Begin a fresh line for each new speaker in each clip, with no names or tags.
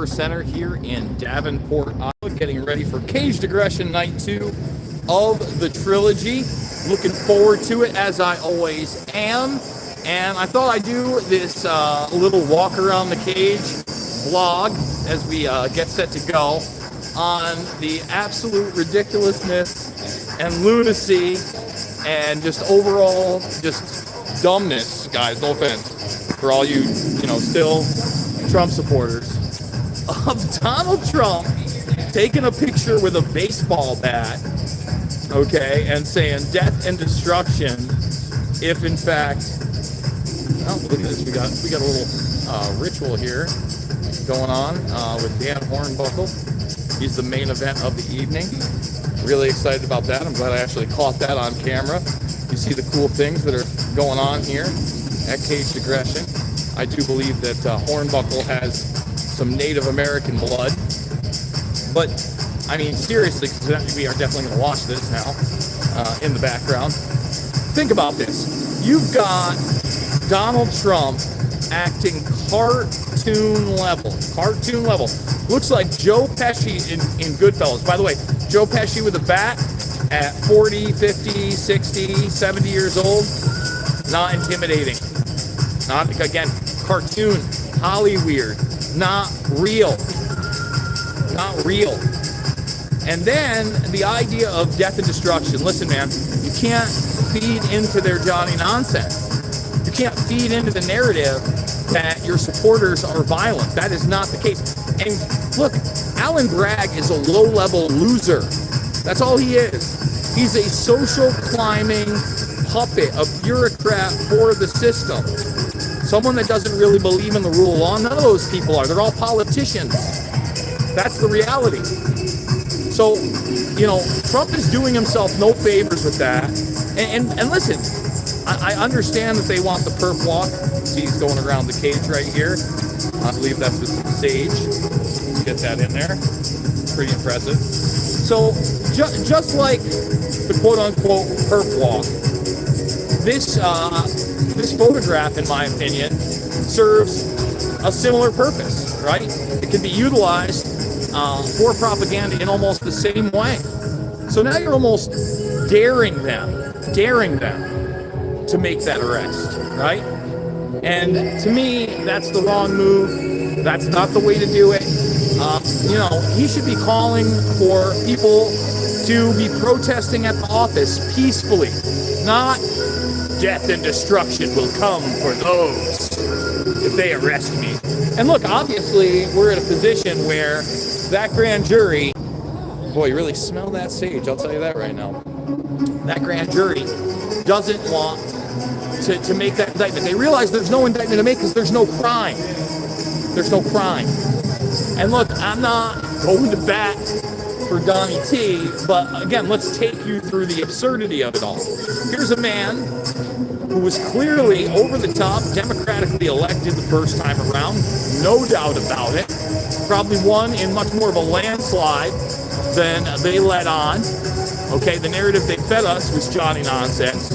Center here in Davenport, Iowa, getting ready for Caged Aggression Night 2 of the trilogy. Looking forward to it, as I always am. And I thought I'd do this little walk around the cage vlog as we get set to go on the absolute ridiculousness and lunacy and just overall just dumbness, guys, no offense, for all you still Trump supporters, of Donald Trump taking a picture with a baseball bat, okay, and saying death and destruction if in fact, oh, look at this, we got a little ritual here going on with Dan Hornbuckle. He's the main event of the evening. Really excited about that. I'm glad I actually caught that on camera. You see the cool things that are going on here at Caged Aggression. I do believe that Hornbuckle has some Native American blood. But, I mean, seriously, because we are definitely going to watch this now in the background. Think about this. You've got Donald Trump acting cartoon level. Cartoon level. Looks like Joe Pesci in Goodfellas. By the way, Joe Pesci with a bat at 40, 50, 60, 70 years old. Not intimidating. Not, again, cartoon. Hollyweird. Not real. Not real. And then the idea of death and destruction. Listen, man, you can't feed into their Johnny nonsense. You can't feed into the narrative that your supporters are violent. That is not the case. And look, Alan Bragg is a low-level loser. That's all he is. He's a social climbing puppet, a bureaucrat for the system. Someone that doesn't really believe in the rule of law. None of those people are. They're all politicians. That's the reality. So, Trump is doing himself no favors with that. And listen, I understand that they want the perp walk. See, he's going around the cage right here. I believe that's with some sage. Get that in there. Pretty impressive. So, just like the quote-unquote perp walk, this photograph, in my opinion, serves a similar purpose, right? It can be utilized for propaganda in almost the same way. So now you're almost daring them to make that arrest, right? And to me, that's the wrong move. That's not the way to do it. He should be calling for people to be protesting at the office peacefully, not death and destruction will come for those if they arrest me. And look, obviously, we're in a position where that grand jury, boy, you really smell that sage, I'll tell you that right now. That grand jury doesn't want to make that indictment. They realize there's no indictment to make because there's no crime. There's no crime. And look, I'm not going to bat for Donnie T, but again, let's take you through the absurdity of it all. Here's a man who was clearly over the top, democratically elected the first time around, no doubt about it. Probably won in much more of a landslide than they let on. Okay, the narrative they fed us was Johnny nonsense.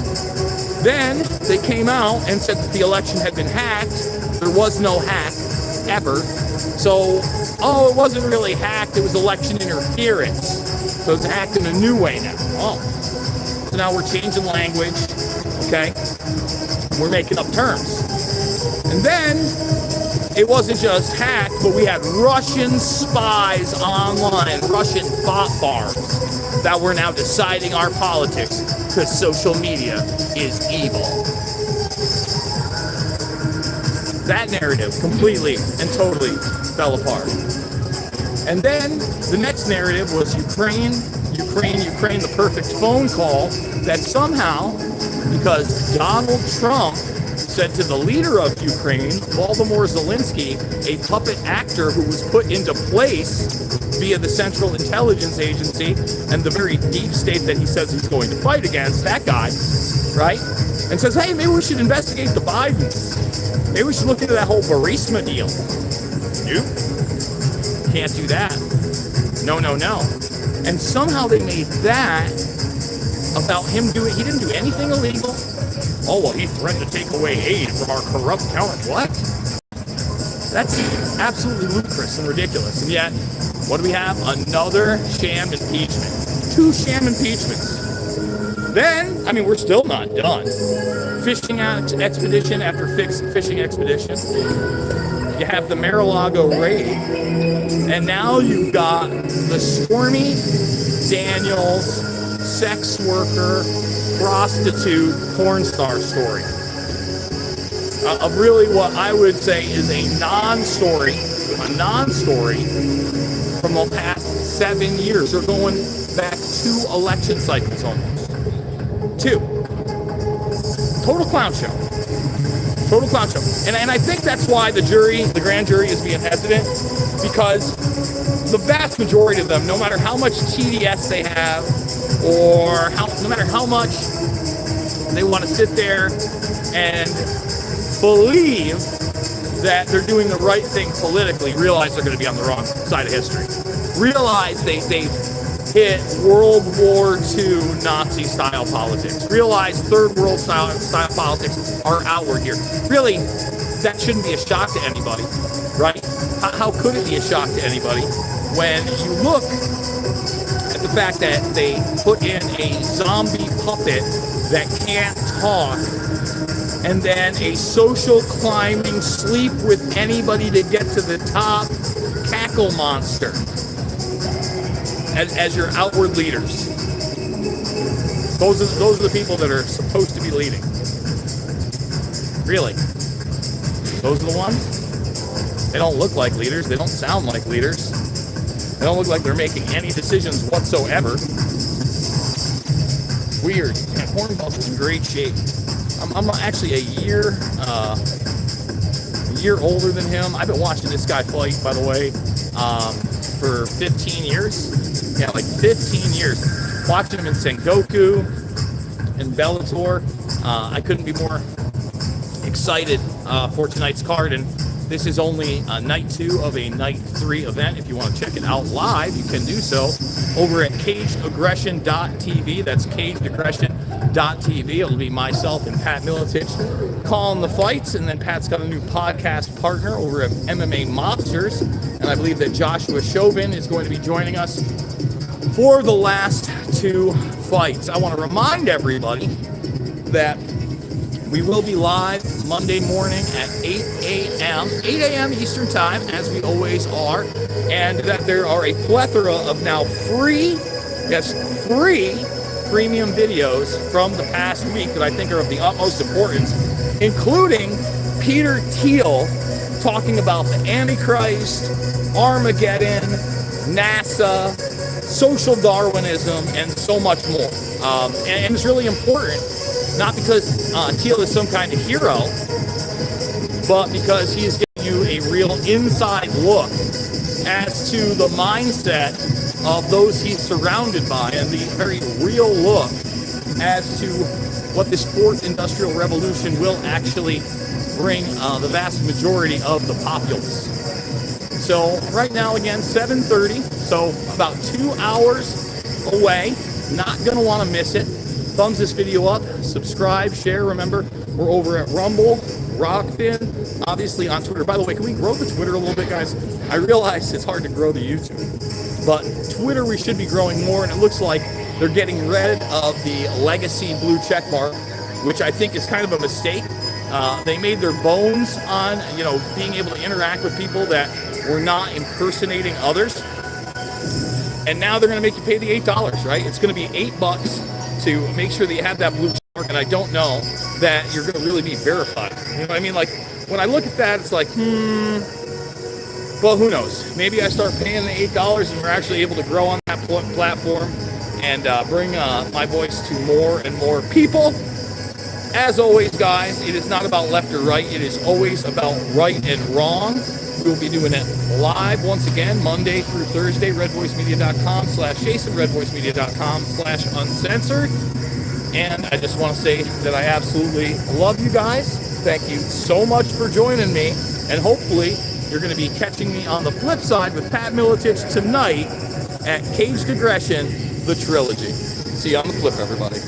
Then they came out and said that the election had been hacked. There was no hack, ever. So, it wasn't really hacked, it was election interference. So it's hacked in a new way now. So now we're changing language, okay? We're making up terms. And then, it wasn't just hacked, but we had Russian spies online, Russian bot farms that were now deciding our politics because social media is evil. That narrative completely and totally fell apart. And then the next narrative was Ukraine, the perfect phone call that somehow, because Donald Trump said to the leader of Ukraine, Volodymyr Zelensky, a puppet actor who was put into place via the Central Intelligence Agency and the very deep state that he says he's going to fight against, that guy, right? And says, hey, maybe we should investigate the Bidens. Maybe we should look into that whole Burisma deal. Nope. Can't do that. No. And somehow they made that about him doing, he didn't do anything illegal. Oh, well, he threatened to take away aid from our corrupt counter. What? That's absolutely ludicrous and ridiculous. And yet, what do we have? Another sham impeachment. 2 sham impeachments. Then, I mean, we're still not done. Fishing expedition after fishing expedition. You have the Mar-a-Lago raid. And now you've got the Stormy Daniels sex worker, prostitute, porn star story. Of really what I would say is a non-story from the past 7 years. We're going back 2 election cycles almost. 2. Total clown show. Total clown show. And I think that's why the grand jury is being hesitant, because the vast majority of them, no matter how much TDS they have, or no matter how much they want to sit there and believe that they're doing the right thing politically, realize they're going to be on the wrong side of history. Realize they've hit World War II Nazi-style politics. Realize Third World style politics are outward here. Really, that shouldn't be a shock to anybody, right? How could it be a shock to anybody when you look at the fact that they put in a zombie puppet that can't talk, and then a social climbing, sleep with anybody to get to the top cackle monster as your outward leaders. Those are the people that are supposed to be leading. Really. Those are the ones? They don't look like leaders. They don't sound like leaders. They don't look like they're making any decisions whatsoever. Weird. Man, Hornbuckle is in great shape. I'm actually a year older than him. I've been watching this guy fight, by the way, for 15 years. Yeah, like 15 years. Watching him in Sengoku and Bellator. I couldn't be more excited for tonight's card, and this is only night 2 of a night 3 event. If you want to check it out live, you can do so over at cagedaggression.tv. That's cagedaggression.tv. It'll be myself and Pat Miletich calling the fights, and then Pat's got a new podcast partner over at MMA Mobsters, and I believe that Joshua Chauvin is going to be joining us for the last 2 fights. I want to remind everybody that we will be live Monday morning at 8 a.m. Eastern Time, as we always are, and that there are a plethora of now free premium videos from the past week that I think are of the utmost importance, including Peter Thiel talking about the Antichrist, Armageddon, NASA, social Darwinism, and so much more. And it's really important, not because Thiel is some kind of hero, but because he is giving you a real inside look as to the mindset of those he's surrounded by, and the very real look as to what this 4th industrial revolution will actually bring the vast majority of the populace. So right now, again, 7:30, so about 2 hours away. Not going to want to miss it. Thumbs this video up, subscribe, share. Remember, we're over at Rumble, Rockfin, obviously on Twitter. By the way, can we grow the Twitter a little bit, guys? I realize it's hard to grow the YouTube, but Twitter we should be growing more, and it looks like they're getting rid of the legacy blue check mark, which I think is kind of a mistake. They made their bones on, being able to interact with people that were not impersonating others. And now they're going to make you pay the $8, right? It's going to be $8 to make sure that you have that blue check mark, and I don't know that you're going to really be verified. You know what I mean? Like, when I look at that, it's like, well, who knows? Maybe I start paying the $8 and we're actually able to grow on that platform and bring my voice to more and more people. As always, guys, it is not about left or right. It is always about right and wrong. We'll be doing it live once again, Monday through Thursday, redvoicemedia.com/Jason, redvoicemedia.com/uncensored. And I just want to say that I absolutely love you guys. Thank you so much for joining me. And hopefully you're going to be catching me on the flip side with Pat Miletich tonight at Caged Aggression, the Trilogy. See you on the flip, everybody.